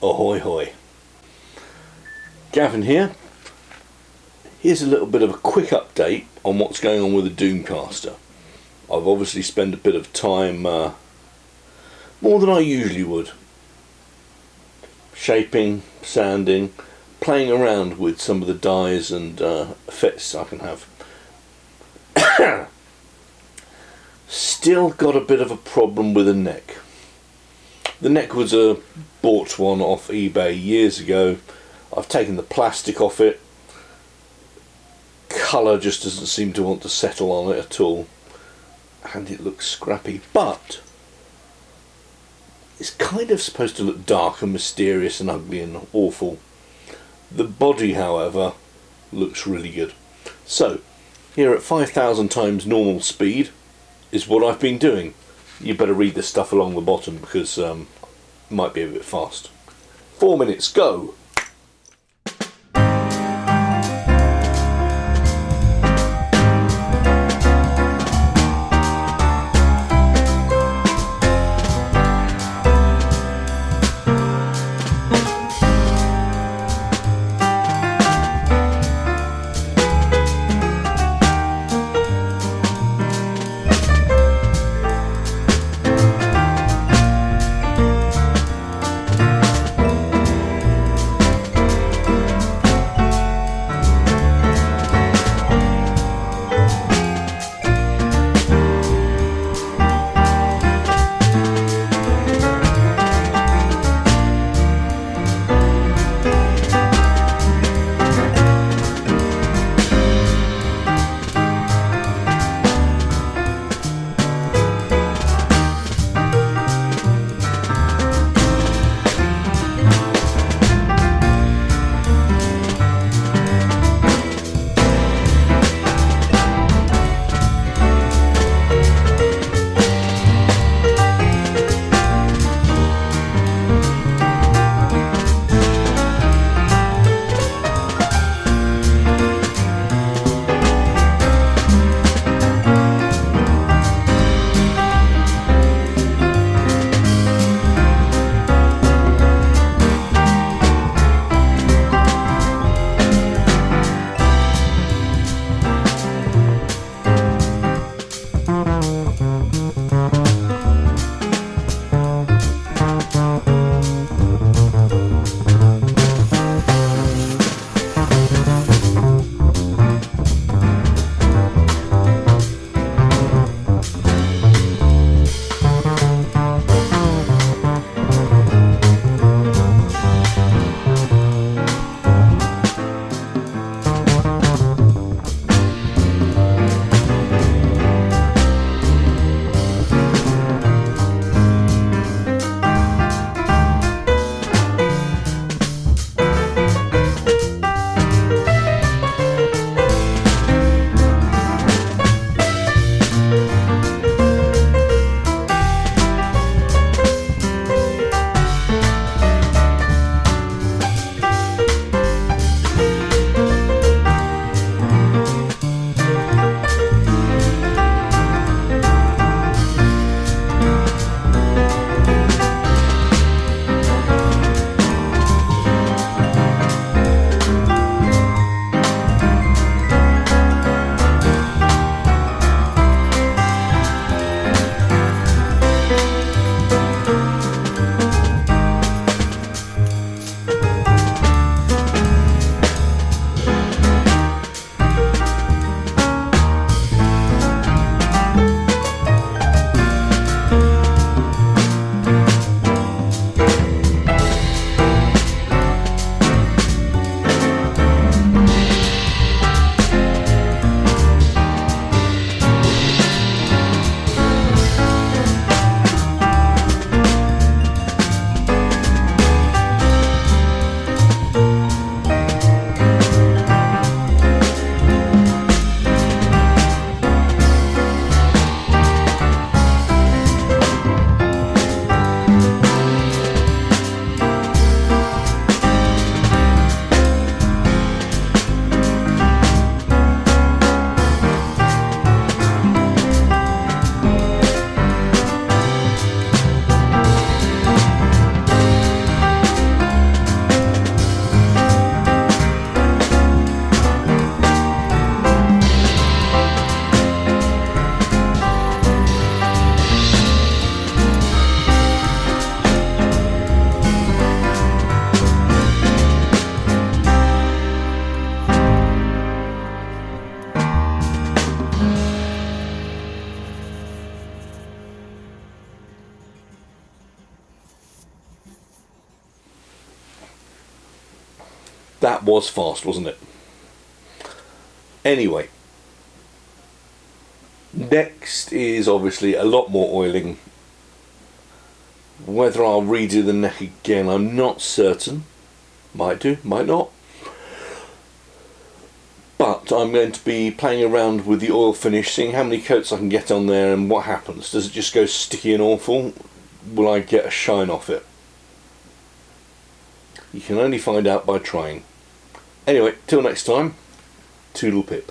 Ahoy hoy. Gavin here. Here's a little bit of a quick update on what's going on with the Doomcaster. I've obviously spent a bit of time, more than I usually would, shaping, sanding, playing around with some of the dyes and effects I can have. Still got a bit of a problem with the neck. The neck was bought one off eBay years ago. I've taken the plastic off it. Colour just doesn't seem to want to settle on it at all, and it looks scrappy, but it's kind of supposed to look dark and mysterious and ugly and awful. The body, however, looks really good. So here at 5,000 times normal speed is what I've been doing. You better read the stuff along the bottom because it might be a bit fast. 4 minutes, go! That was fast, wasn't it? Anyway, next is obviously a lot more oiling. Whether I'll redo the neck again, I'm not certain. Might do, might not. But I'm going to be playing around with the oil finish, seeing how many coats I can get on there and what happens. Does it just go sticky and awful? Will I get a shine off it? You can only find out by trying. Anyway, till next time, toodle pip.